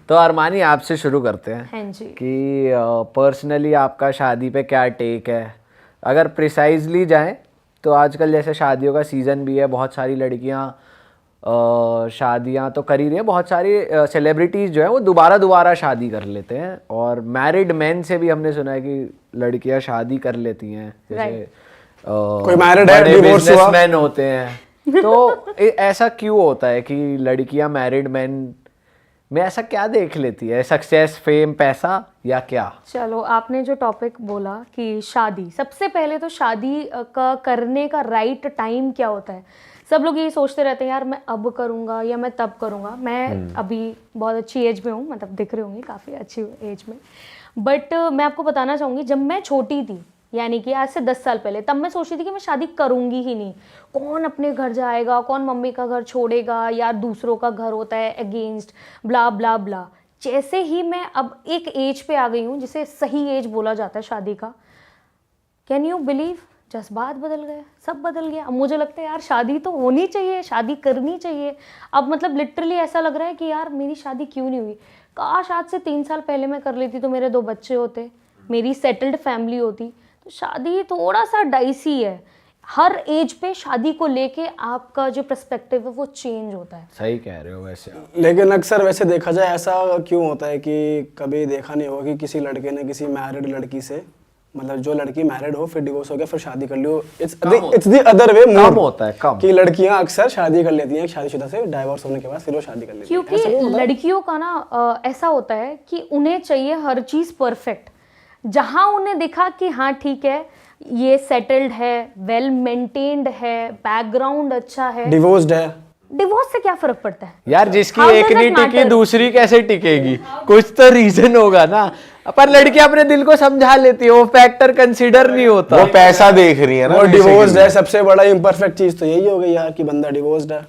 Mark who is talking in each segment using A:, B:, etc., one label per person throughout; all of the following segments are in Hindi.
A: तो अरमानी आपसे शुरू करते हैं।
B: हाँ जी।
A: कि पर्सनली आपका शादी पे क्या टेक है, अगर प्रिसाइजली जाएं तो आजकल जैसे शादियों का सीज़न भी है, बहुत सारी लड़कियां शादियां तो कर ही रही हैं, बहुत सारी सेलिब्रिटीज़ जो है वो दोबारा शादी कर लेते हैं, और मैरिड मैन से भी हमने सुना है कि लड़कियां शादी कर लेती हैं, जैसे
C: कोई मैरिड है, डिवोर्स हुआ,
A: बिजनेसमैन होते हैं। तो ऐसा क्यों होता है कि लड़कियां मैरिड मैन में ऐसा क्या देख लेती है, सक्सेस, फेम, पैसा, या क्या?
B: चलो, आपने जो टॉपिक बोला कि शादी, सबसे पहले तो शादी का करने का राइट टाइम क्या होता है। सब लोग यही सोचते रहते हैं यार मैं अब करूँगा या मैं तब करूँगा। मैं अभी बहुत अच्छी एज में हूँ, मतलब दिख रही होंगी काफ़ी अच्छी एज में, बट मैं आपको बताना चाहूँगी जब मैं छोटी थी, यानी कि आज से 10 साल पहले, तब मैं सोचती थी कि मैं शादी करूँगी ही नहीं। कौन अपने घर जाएगा, कौन मम्मी का घर छोड़ेगा, यार दूसरों का घर होता है अगेंस्ट, ब्ला ब्ला ब्ला। जैसे ही मैं अब एक एज पे आ गई हूँ जिसे सही एज बोला जाता है शादी का, कैन यू बिलीव, जज्बात बदल गए, सब बदल गया। अब मुझे लगता है यार शादी तो होनी चाहिए, शादी करनी चाहिए। अब मतलब लिटरली ऐसा लग रहा है कि यार मेरी शादी क्यों नहीं हुई, काश आज से 3 साल पहले मैं कर लेती तो मेरे 2 बच्चे होते, मेरी सेटल्ड फैमिली होती। तो शादी थोड़ा सा डाइसी है, हर एज पे शादी को लेके आपका जो पर्सपेक्टिव है वो चेंज होता है।
A: सही कह रहे हो वैसे।
C: लेकिन अक्सर वैसे देखा जाए ऐसा क्यों होता है कि कभी देखा नहीं होगा कि किसी लड़के ने किसी मैरिड लड़की से, मतलब जो लड़की मैरिड हो फिर डिवोर्स हो गया फिर शादी कर लियो, इट्स द अदर वे मोर
A: होता है, कम
C: कि लड़कियां अक्सर शादी कर लेती हैं शादीशुदा से, डाइवोर्स होने के बाद फिर वो शादी कर लेती हैं।
B: क्योंकि लड़कियों का ना ऐसा होता है कि उन्हें चाहिए हर चीज़ परफेक्ट। जहां उन्हें दिखा कि हाँ ठीक है ये सेटल्ड है, वेल मेंटेन्ड है, बैकग्राउंड अच्छा है,
C: डिवोर्स्ड है,
B: डिवोर्स से क्या फर्क पड़ता है
A: यार? जिसकी
B: How
A: एक
B: does
A: नहीं
B: it
A: टिकी
B: matter?
A: दूसरी कैसे टिकेगी? कुछ तो रीजन होगा ना। पर लड़कियां अपने दिल को समझा लेती है, वो फैक्टर कंसीडर नहीं होता।
D: वो पैसा देख रही है ना,
C: वो डिवोर्स्ड है। सबसे बड़ा इम्परफेक्ट चीज तो यही हो गई यार कि बंदा डिवोर्स्ड है।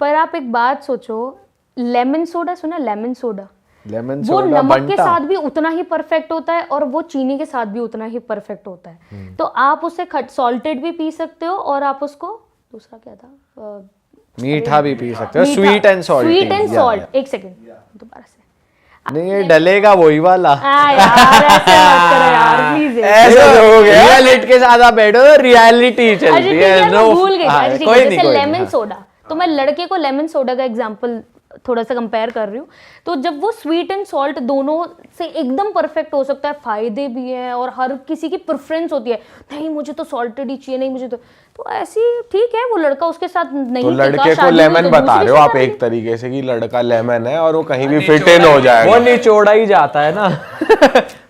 B: पर आप एक बात सोचो, लेमन सोडा सुना, लेमन सोडा,
A: लेमन
B: वो
A: सोडा
B: नमक के साथ भी उतना ही परफेक्ट होता है और वो चीनी के साथ भी उतना ही परफेक्ट होता है। तो आप उसे सॉल्टेड भी पी सकते हो और आप उसको, दूसरा क्या था,
A: मीठा भी पी सकते हो, sweet and salt.
B: Sweet and salt. एक सेकेंड, दोबारा से
A: नहीं, ये डलेगा वही वाला।
B: यार ऐसे मत करो यार प्लीज।
A: ऐसा हो गया, रियलिटी के साथ आप बैठो, रियलिटी चलती है।
B: मैं भूल गई।
A: हाँ,
B: जैसे
A: कोई नहीं।
B: लेमन सोडा, तो मैं लड़के को लेमन सोडा का एग्जांपल थोड़ा सा कंपेयर कर रही हूँ। तो जब वो स्वीट एंड सॉल्ट दोनों से एकदम परफेक्ट हो सकता है, फायदे भी हैं और हर किसी की प्रेफरेंस होती है, नहीं मुझे तो सॉल्टेड ही चाहिए, नहीं मुझे तो ऐसी ठीक है, वो लड़का उसके साथ नहीं
D: तो
B: टिका,
D: लड़के को
B: शादी
D: लेमन
B: हुई तो
D: बता
B: दूसरी
D: रहे हो
B: से
D: आप
B: कर ली।
D: एक तरीके से कि लड़का लेमन है और वो कहीं भी फिट इन हो जाएगा।
A: वो निचोड़ा ही जाता है ना।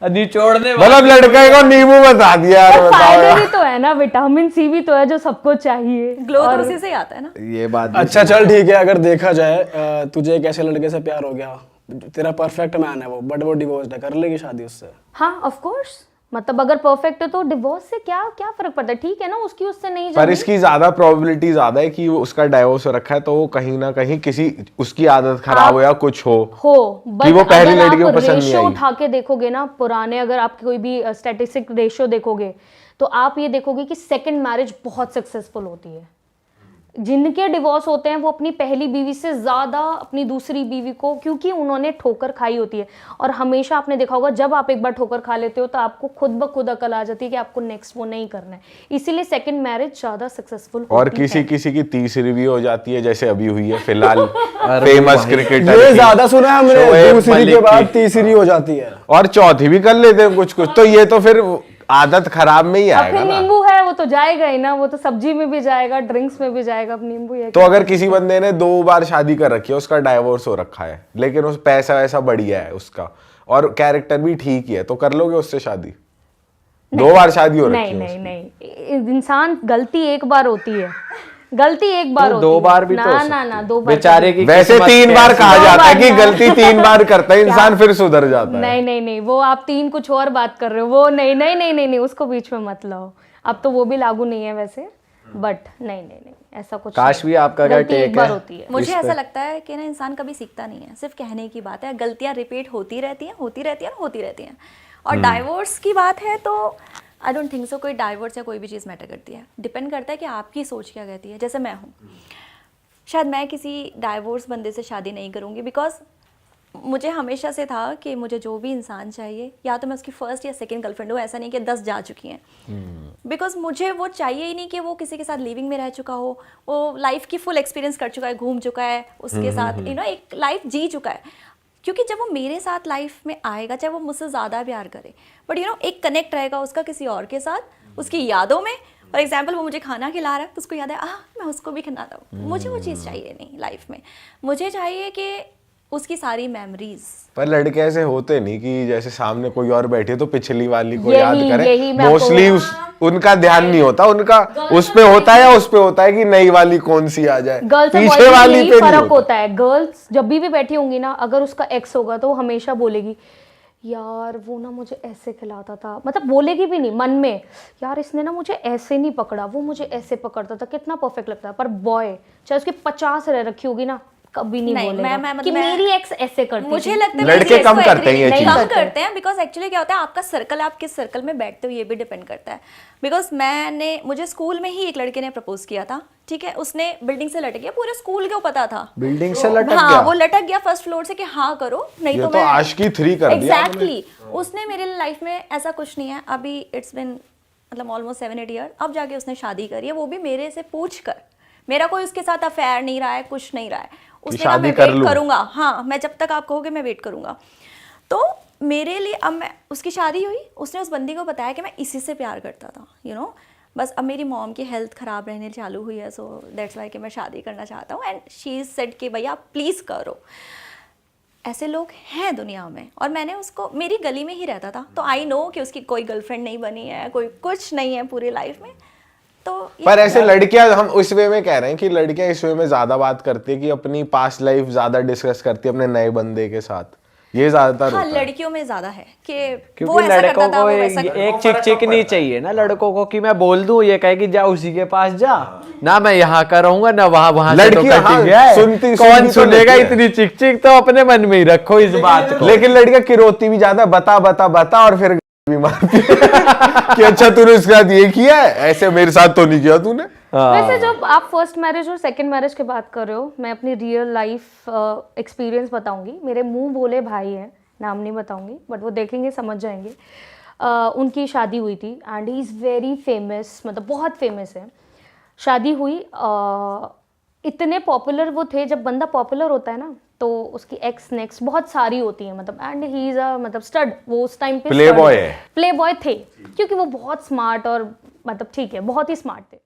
A: निचोड़ने
D: मतलब लड़के को नींबू बता दिया यार,
B: पर
D: बताओ
B: फायदे
D: यार।
B: भी तो है ना, विटामिन सी भी तो है जो सबको चाहिए।
E: ग्लो तो उसी से ही आता है ना।
A: ये बात भी
C: अच्छा चल ठीक है, अगर देखा जाए तुझे एक ऐसे लड़के से प्यार हो गया, तेरा परफेक्ट मैन है वो, बट वो डिवोर्स्ड है, कर लेगी शादी उससे?
B: हाँ ऑफ कोर्स, मतलब अगर परफेक्ट है तो डिवोर्स से क्या क्या फर्क पड़ता है, ठीक है ना, उसकी उससे नहीं
D: पर
B: जमी।
D: इसकी ज्यादा प्रोबेबिलिटी ज्यादा है कि वो उसका डाइवोर्स हो रखा है तो वो कहीं ना कहीं किसी उसकी आदत खराब हो या कुछ हो
B: बट
D: कि वो पहली
B: अगर
D: लड़की को
B: आप
D: पसंद नहीं
B: रेशियो
D: आई।
B: उठा के देखोगे ना, पुराने अगर आप कोई भी स्टैटिस्टिक रेशियो देखोगे तो आप ये देखोगे कि सेकंड मैरिज बहुत सक्सेसफुल होती है। जिनके डिवोर्स होते हैं वो अपनी पहली बीवी से ज्यादा अपनी दूसरी बीवी को, क्योंकि उन्होंने ठोकर खाई होती है। और हमेशा आपने देखा होगा जब आप एक बार ठोकर खा लेते हो तो आपको खुद ब खुद अकल आ जाती है कि आपको नेक्स्ट वो नहीं करना है, इसीलिए सेकंड मैरिज ज्यादा सक्सेसफुल
D: और
B: होती है।
D: किसी की तीसरी भी हो जाती है, जैसे अभी हुई है फिलहाल फेमस क्रिकेटर
C: ये
D: की।
C: ज्यादा सुना है हमने,
A: शोएब
C: दूसरी
A: मलिक
C: के बाद
A: की।
C: तीसरी हो जाती है
D: और चौथी भी कर लेते हैं कुछ कुछ, तो ये तो फिर आदत खराब में ही
B: अब
D: आएगा
B: फिर
D: ना।
B: नींबू है वो तो जाएगा ही ना, वो तो सब्जी में भी जाएगा, ड्रिंक्स में भी जाएगा, अब नींबू है।
D: तो अगर किसी बंदे ने 2 बार शादी कर रखी है, उसका डाइवोर्स हो रखा है, लेकिन उस पैसा वैसा बढ़िया है उसका और कैरेक्टर भी ठीक ही है, तो कर लोगे उससे शादी? 2 बार शादी हो रखी
B: नहीं
D: है
B: नहीं
D: उसकी।
B: नहीं, इंसान गलती एक बार होती है, गलती एक बार होती
A: 2
B: है।
A: बार भी तो हो
B: ना
A: सकती
B: ना
A: है।
B: ना 2 बार
A: बेचारे की
D: वैसे
A: किस्मत
D: 3 बार
A: कैसी
D: कहा
A: है।
D: जाता है कि
B: ना।
D: गलती 3 बार करता है इंसान, फिर सुधर जाता है।
B: नहीं नहीं नहीं, वो आप 3 कुछ और बात कर रहे हो, वो नहीं नहीं नहीं नहीं नहीं, उसको बीच में मत लाओ। अब तो वो भी लागू नहीं है वैसे, बट नहीं नहीं नहीं, ऐसा कुछ
A: काश
B: नहीं।
A: भी आपका क्या
B: गलती एक
A: टेक
B: बार
A: है?
B: होती है।
E: मुझे ऐसा लगता है कि ना इंसान कभी सीखता नहीं है, सिर्फ कहने की बात है, गलतियां रिपीट होती रहती हैं होती रहती हैं होती रहती हैं। और डाइवोर्स की बात है तो आई डोंट थिंक सो कोई डाइवोर्स या कोई भी चीज़ मैटर करती है। डिपेंड करता है कि आपकी सोच क्या कहती है। जैसे मैं हूँ, शायद मैं किसी डाइवोर्स बंदे से शादी नहीं करूँगी बिकॉज मुझे हमेशा से था कि मुझे जो भी इंसान चाहिए या तो मैं उसकी फर्स्ट या सेकंड गर्लफ्रेंड हूँ, ऐसा नहीं कि 10 जा चुकी हैं, बिकॉज मुझे वो चाहिए ही नहीं कि वो किसी के साथ लिविंग में रह चुका हो, वो लाइफ की फुल एक्सपीरियंस कर चुका है, घूम चुका है उसके साथ, एक लाइफ जी चुका है। क्योंकि जब वो मेरे साथ लाइफ में आएगा, चाहे वो मुझसे ज़्यादा प्यार करे, बट एक कनेक्ट रहेगा उसका किसी और के साथ, उसकी यादों में। फॉर एग्जाम्पल वो मुझे खाना खिला रहा है तो उसको याद है मैं उसको भी खिलाता हूँ। मुझे वो चीज़ चाहिए नहीं लाइफ में, मुझे चाहिए कि उसकी सारी मेमोरीज।
D: पर लड़के ऐसे होते नहीं कि जैसे सामने कोई और बैठी है तो पिछली वाली को
B: यही
D: याद करें।
B: मैं
D: मोस्टली उनका ध्यान नहीं होता, उनका उस पे होता है या उस पे होता है कि नई वाली कौन सी आ जाए,
B: गर्ल्स और
D: पीछे वाली
B: यही
D: पे नहीं
B: फर्क होता है। गर्ल्स जब भी बैठी होंगी ना, अगर उसका एक्स होगा तो वो हमेशा बोलेगी यार वो ना मुझे ऐसे खिलाता था, मतलब बोलेगी भी नहीं, मन में यार इसने ना मुझे ऐसे नहीं पकड़ा, वो मुझे ऐसे पकड़ता था, कितना परफेक्ट लगता है। पर बॉय चाहे उसके 50 रह रखी होगी ना, कभी नहीं बोलेगा कि मेरी एक्स ऐसे करती
E: मुझे
B: थी।
E: लगता है
D: लड़के कम करते हैं ये
B: चीज़।
E: कम करते हैं, बिकॉज एक्चुअली क्या होता है, आपका सर्कल, आप किस सर्कल में बैठते हो ये भी डिपेंड करता है। बिकॉज मुझे स्कूल में ही एक लड़के ने प्रपोज किया था, ठीक है, उसने बिल्डिंग से लटक गया, पूरे स्कूल को पता था,
A: बिल्डिंग से लटक
E: हाँ
A: गया?
E: वो लटक गया फर्स्ट फ्लोर से कि हाँ करो, नहीं
D: ये
E: तो
D: तो
E: मैं
D: आशिकी 3 कर दिया
E: एग्जैक्टली। उसने मेरे लाइफ में ऐसा कुछ नहीं है अभी, इट्स बिन मतलब ऑलमोस्ट 7-8 ईयर, अब जाके उसने शादी करी है, वो भी मेरे से पूछ कर। मेरा कोई उसके साथ अफेयर नहीं रहा है, कुछ नहीं रहा है। उसने कहा मैं वेट करूंगा, हाँ मैं जब तक आप कहोगे मैं वेट करूंगा। तो मेरे लिए अब मैं, उसकी शादी हुई, उसने उस बंदी को बताया कि मैं इसी से प्यार करता था, बस अब मेरी मॉम की हेल्थ ख़राब रहने चालू हुई है, सो दैट्स वाई कि मैं शादी करना चाहता हूँ, एंड शी सेड कि भैया प्लीज़ करो। ऐसे लोग हैं दुनिया में, और मैंने उसको, मेरी गली में ही रहता था, तो आई नो कि उसकी कोई गर्लफ्रेंड नहीं बनी है, कोई कुछ नहीं है पूरी लाइफ में। तो
D: पर ऐसे लड़कियां, हम उस वे में कह रहे हैं कि लड़कियां इस वे में ज्यादा बात करती है कि अपनी पास्ट लाइफ ज्यादा डिस्कस करती है अपने नए बंदे के साथ, ये ज्यादातर
E: हाँ
D: होता है।
E: लड़कियों में ज्यादा है कि वो
A: क्योंकि
E: ऐसा
A: लड़कों
E: करता था,
A: को
E: वो वैसा
A: एक चिक चिक नहीं चाहिए ना लड़कों को कि मैं बोल दूं, ये कहे कि जा उसी के पास जा ना, मैं यहाँ का रहूंगा ना वहां से, तो
D: लड़कियां
A: कटी
D: हाँ,
A: गया है।
D: सुनती
A: कौन
D: तो
A: सुनेगा
D: लेती है।
A: इतनी चिक चिक, तो अपने मन में ही रखो इस बात को।
D: लेकिन लड़कियां किरोती भी ज्यादा, बता बता बता, और फिर भी मारती है कि अच्छा तूने उसके साथ ये किया है, ऐसे मेरे साथ तो नहीं किया तूने।
B: वैसे जब आप फर्स्ट मैरिज और सेकंड मैरिज की बात कर रहे हो, मैं अपनी रियल लाइफ एक्सपीरियंस बताऊंगी। मेरे मुंह बोले भाई हैं, नाम नहीं बताऊंगी, बट वो देखेंगे समझ जाएंगे। उनकी शादी हुई थी and he is very famous, मतलब बहुत फेमस है। शादी हुई, इतने पॉपुलर वो थे। जब बंदा पॉपुलर होता है ना तो उसकी एक्स नेक्स्ट बहुत सारी होती हैं, मतलब एंड ही इज़ अ मतलब स्टड, वो उस टाइम पे
D: प्ले बॉय है,
B: प्ले बॉय थे, क्योंकि वो बहुत स्मार्ट और मतलब ठीक है बहुत ही स्मार्ट थे।